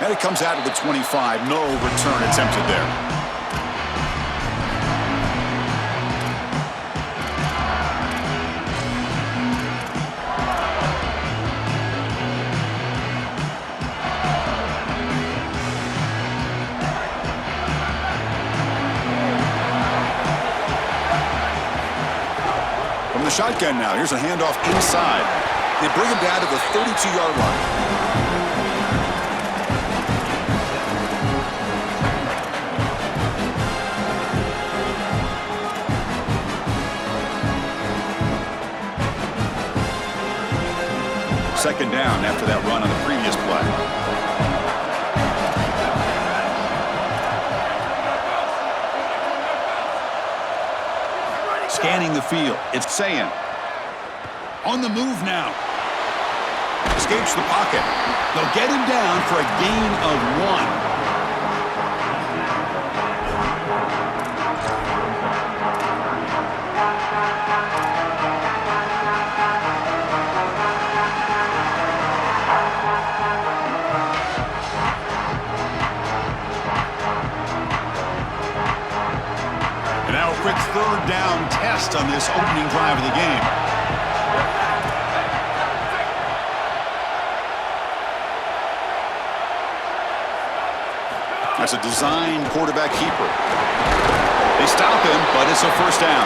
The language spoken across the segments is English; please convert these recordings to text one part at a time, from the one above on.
And it comes out to the 25. No return attempted there. From the shotgun now, here's a handoff inside. They bring him down to the 32-yard line. Second down after that run on the previous play. Scanning the field. It's Sayan. On the move now. Escapes the pocket. They'll get him down for a gain of 1. Quick third down test on this opening drive of the game. That's a design quarterback keeper. They stop him, but it's a first down.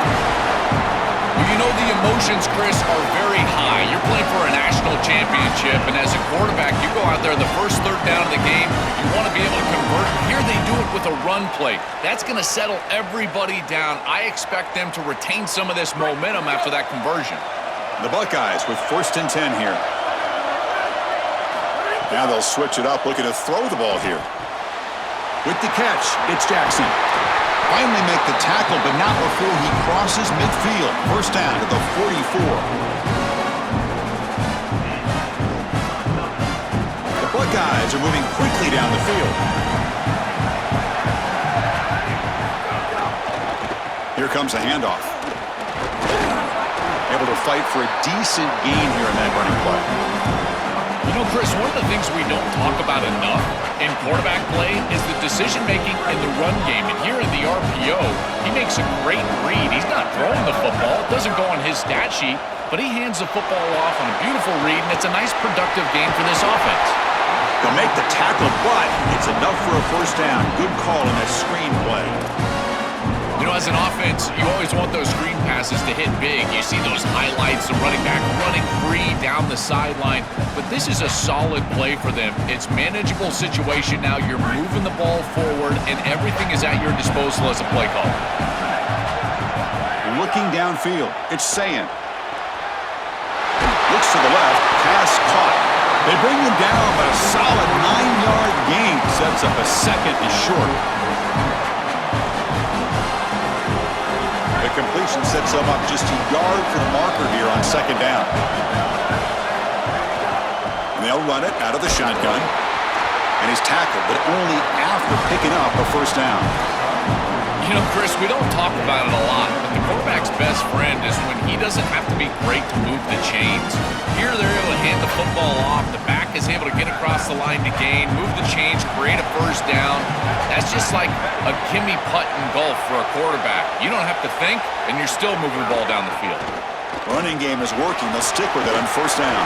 You know the emotions, Chris, are very high. You're playing for a national championship, and as a quarterback, you go out there the first third down of the game, you want to be able to convert. Here they do it with a run play. That's going to settle everybody down. I expect them to retain some of this momentum after that conversion. The Buckeyes with 1st and 10 here. Now they'll switch it up, looking to throw the ball here. With the catch, it's Jackson. Finally make the tackle, but not before he crosses midfield. First down to the 44. The Buckeyes are moving quickly down the field. Here comes a handoff. Able to fight for a decent gain here in that running play. You know, Chris, one of the things we don't talk about enough in quarterback play is the decision-making in the run game. And here in the RPO, he makes a great read. He's not throwing the football. It doesn't go on his stat sheet, but he hands the football off on a beautiful read, and it's a nice, productive game for this offense. They'll make the tackle, but it's enough for a first down. Good call in that screen play. You know, as an offense, you always want those screen passes to hit big. You see those highlights, the running back running free down the sideline. But this is a solid play for them. It's manageable situation now. You're moving the ball forward, and everything is at your disposal as a play caller. Looking downfield, it's Sayan. Looks to the left, pass caught. They bring him down, but a solid 9-yard gain sets up a second and short. The completion sets them up just a yard for the marker here on second down. And they'll run it out of the shotgun. And he's tackled, but only after picking up a first down. You know, Chris, we don't talk about it a lot, but the quarterback's best friend is when he doesn't have to be great to move the chains. Here they're able to hand the football off. The back is able to get across the line to gain, move the chains, create a first down. That's just like a gimme putt in golf for a quarterback. You don't have to think, and you're still moving the ball down the field. Running game is working. They'll stick with it on first down.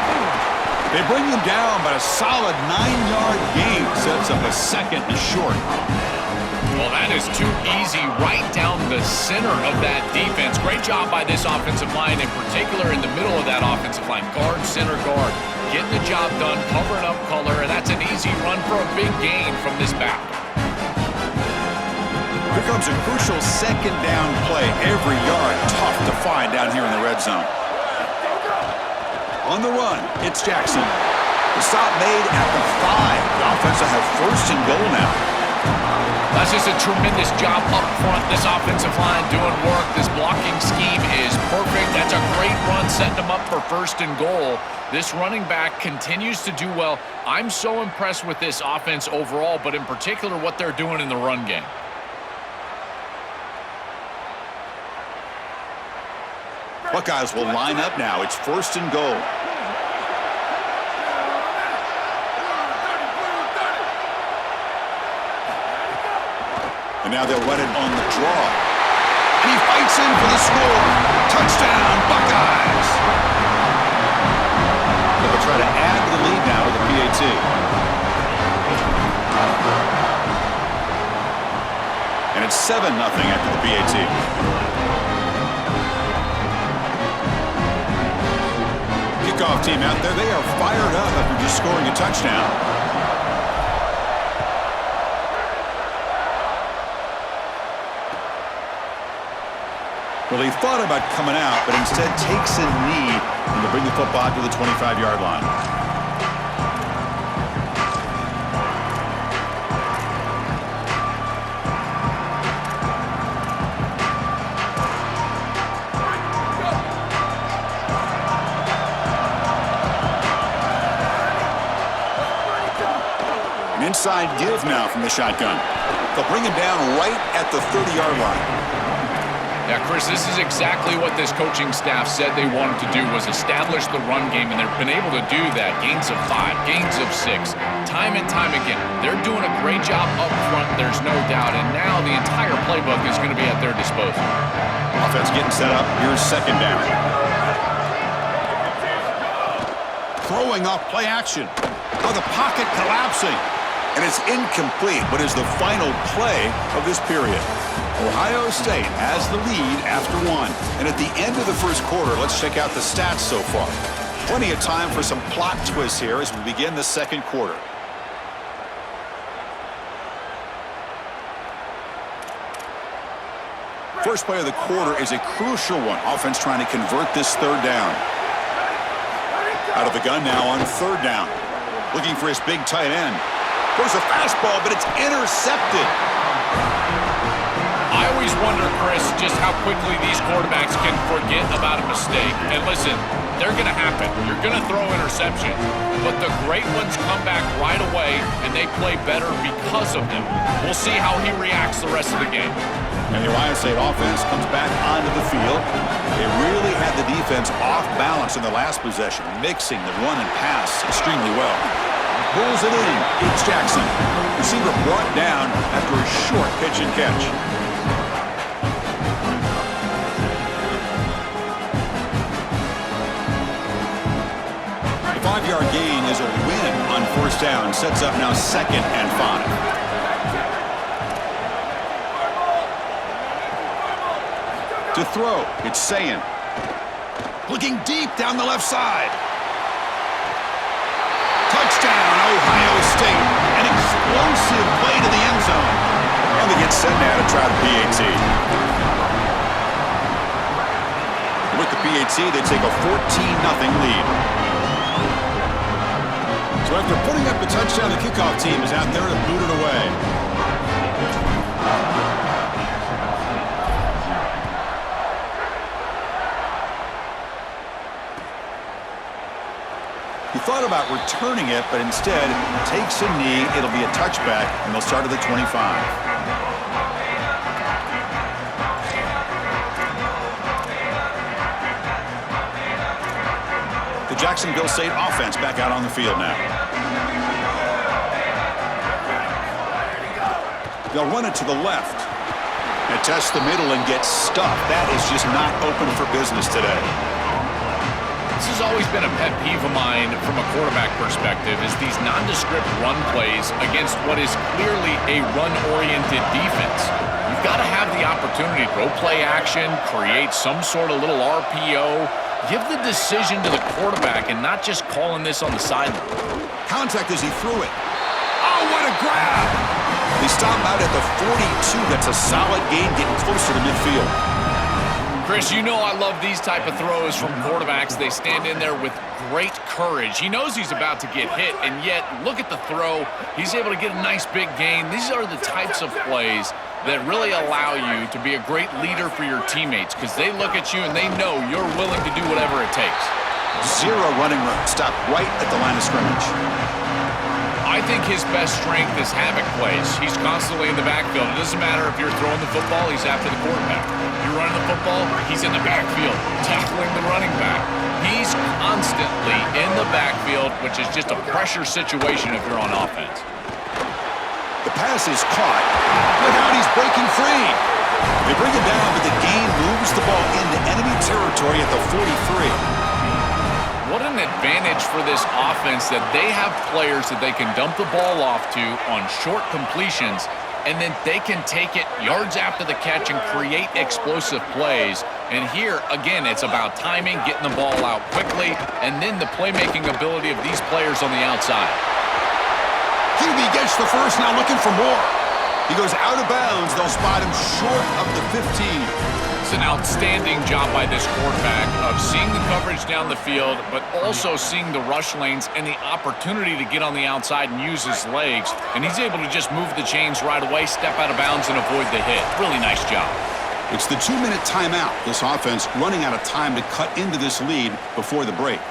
They bring him down, but a solid 9-yard gain sets up a second and short. Well, that is too easy right down the center of that defense. Great job by this offensive line, in particular in the middle of that offensive line. Guard, center guard, getting the job done, covering up color, and that's an easy run for a big gain from this back. Here comes a crucial second down play. Every yard tough to find down here in the red zone. On the run, it's Jackson. The stop made at the 5. The offense will have first and goal now. That's just a tremendous job up front. This offensive line doing work. This blocking scheme is perfect. That's a great run, setting them up for first and goal. This running back continues to do well. I'm so impressed with this offense overall, but in particular what they're doing in the run game. Buckeyes will line up now. It's first and goal. And now they'll run it on the draw. And he fights in for the score. Touchdown, Buckeyes! They'll try to add to the lead now with the PAT. And it's 7-0 after the PAT. Kickoff team out there. They are fired up after just scoring a touchdown. Well, he thought about coming out, but instead takes a knee and to bring the football to the 25-yard line. An inside give now from the shotgun. They'll bring him down right at the 30-yard line. Yeah, Chris, this is exactly what this coaching staff said they wanted to do, was establish the run game, and they've been able to do that. Gains of 5, gains of 6, time and time again. They're doing a great job up front, there's no doubt, and now the entire playbook is going to be at their disposal. Offense getting set up. Here's second down. Throwing off play action. Oh, the pocket collapsing. And it's incomplete, but is the final play of this period. Ohio State has the lead after 1. And at the end of the first quarter, let's check out the stats so far. Plenty of time for some plot twists here as we begin the second quarter. First play of the quarter is a crucial one. Offense trying to convert this third down. Out of the gun now on third down. Looking for his big tight end. There's a fastball, but it's intercepted. I always wonder, Chris, just how quickly these quarterbacks can forget about a mistake. And listen, they're going to happen. You're going to throw interceptions. But the great ones come back right away, and they play better because of them. We'll see how he reacts the rest of the game. And the Ohio State offense comes back onto the field. They really had the defense off balance in the last possession, mixing the run and pass extremely well. Pulls it in. It's Jackson. Receiver brought down after a short pitch and catch. The 5-yard gain is a win on first down. Sets up now 2nd and 5. To throw, it's Sayin. Looking deep down the left side. Touchdown, Ohio State. An explosive play to the end zone. And they get set now to try the PAT. With the PAT, they take a 14-0 lead. So after putting up the touchdown, the kickoff team is out there to boot it away. He thought about returning it, but instead takes a knee. It'll be a touchback, and they'll start at the 25. The Jacksonville State offense back out on the field now. They'll run it to the left. And test the middle and get stuffed. That is just not open for business today. This has always been a pet peeve of mine from a quarterback perspective, is these nondescript run plays against what is clearly a run-oriented defense. You've got to have the opportunity to go play action, create some sort of little RPO, give the decision to the quarterback and not just calling this on the sideline. Contact as he threw it. Oh, what a grab! They stop out at the 42. That's a solid gain, getting closer to midfield. Chris, you know I love these type of throws from quarterbacks. They stand in there with great courage. He knows he's about to get hit, and yet look at the throw. He's able to get a nice big gain. These are the types of plays that really allow you to be a great leader for your teammates, because they look at you and they know you're willing to do whatever it takes. Zero running room. Stop right at the line of scrimmage. I think his best strength is havoc plays. He's constantly in the backfield. It doesn't matter if you're throwing the football, he's after the quarterback. You're running the football, he's in the backfield, tackling the running back. He's constantly in the backfield, which is just a pressure situation if you're on offense. The pass is caught. Look out, he's breaking free. They bring him down, but the gain moves the ball into enemy territory at the 43. What an advantage for this offense that they have players that they can dump the ball off to on short completions, and then they can take it yards after the catch and create explosive plays. And here, again, it's about timing, getting the ball out quickly, and then the playmaking ability of these players on the outside. QB gets the first, now looking for more. He goes out of bounds. They'll spot him short of the 15. It's an outstanding job by this quarterback of seeing the coverage down the field, but also seeing the rush lanes and the opportunity to get on the outside and use his legs. And he's able to just move the chains right away, step out of bounds, and avoid the hit. Really nice job. It's the 2-minute timeout. This offense running out of time to cut into this lead before the break.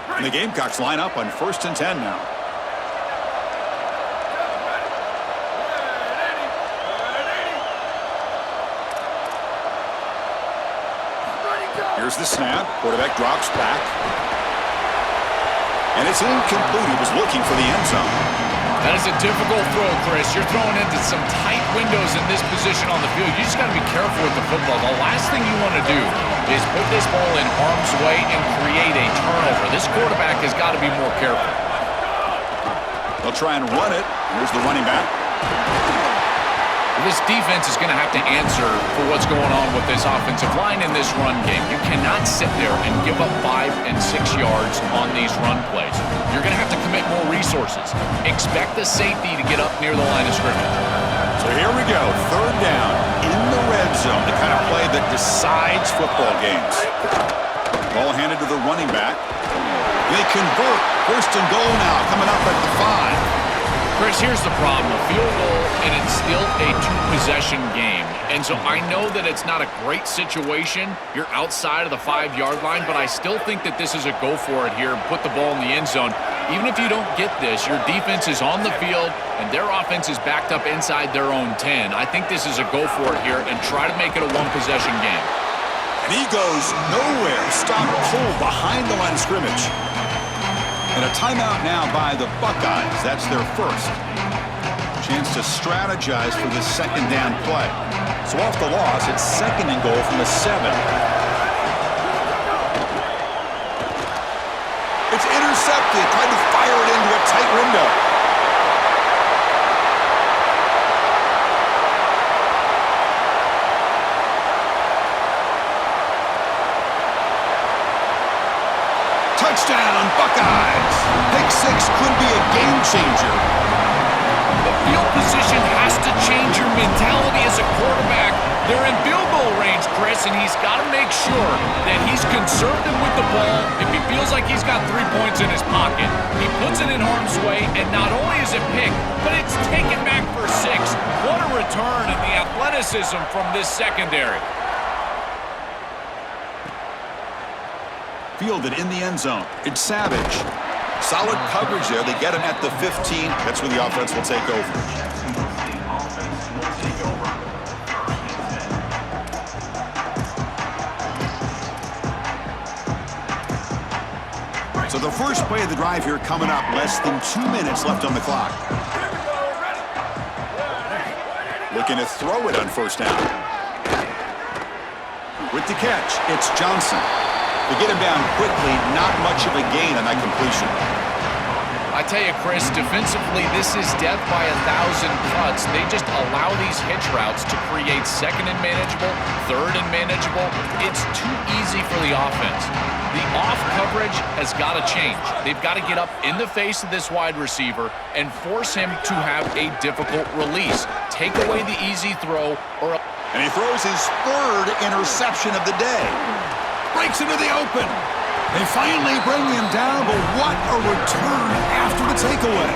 And the Gamecocks line up on 1st and 10 now. Here's the snap. Quarterback drops back. And it's incomplete. He was looking for the end zone. That is a difficult throw, Chris. You're throwing into some tight windows in this position on the field. You just got to be careful with the football. The last thing you want to do is put this ball in harm's way and create a turnover. This quarterback has got to be more careful. They'll try and run it. Here's the running back. This defense is going to have to answer for what's going on with this offensive line in this run game. You cannot sit there and give up 5 and 6 yards on these run plays. You're going to have to commit more resources. Expect the safety to get up near the line of scrimmage. So here we go, 3rd down in the red zone, the kind of play that decides football games. Ball handed to the running back. They convert. 1st and goal now, coming up at the 5. Chris, here's the problem. A field goal, and it's still a 2-possession game. And so I know that it's not a great situation. You're outside of the 5-yard line, but I still think that this is a go for it here. Put the ball in the end zone. Even if you don't get this, your defense is on the field, and their offense is backed up inside their own 10. I think this is a go for it here, and try to make it a 1-possession game. And he goes nowhere. Stop cold behind the line of scrimmage. And a timeout now by the Buckeyes. That's their first. Chance to strategize for this 2nd down play. So off the loss, it's 2nd and goal from the 7. It's intercepted. Tried to fire it into a tight window. Touchdown, Buckeyes. Pick 6 could be a game changer. The field position has to change your mentality as a quarterback. They're in field goal range, Chris, and he's got to make sure that he's conservative with the ball. If he feels like he's got 3 points in his pocket, he puts it in harm's way, and not only is it picked, but it's taken back for 6. What a return and the athleticism from this secondary. Fielded in the end zone. It's Savage. Solid coverage there. They get him at the 15. That's where the offense will take over. So the first play of the drive here coming up. Less than 2 minutes left on the clock. Looking to throw it on 1st down. With the catch, it's Johnson. To get him down quickly, not much of a gain on that completion. I tell you, Chris, defensively, this is death by 1,000 cuts. They just allow these hitch routes to create 2nd and manageable, 3rd and manageable. It's too easy for the offense. The off coverage has got to change. They've got to get up in the face of this wide receiver and force him to have a difficult release. Take away the easy throw or... And he throws his 3rd interception of the day. Breaks into the open. They finally bring him down, but what a return after the takeaway.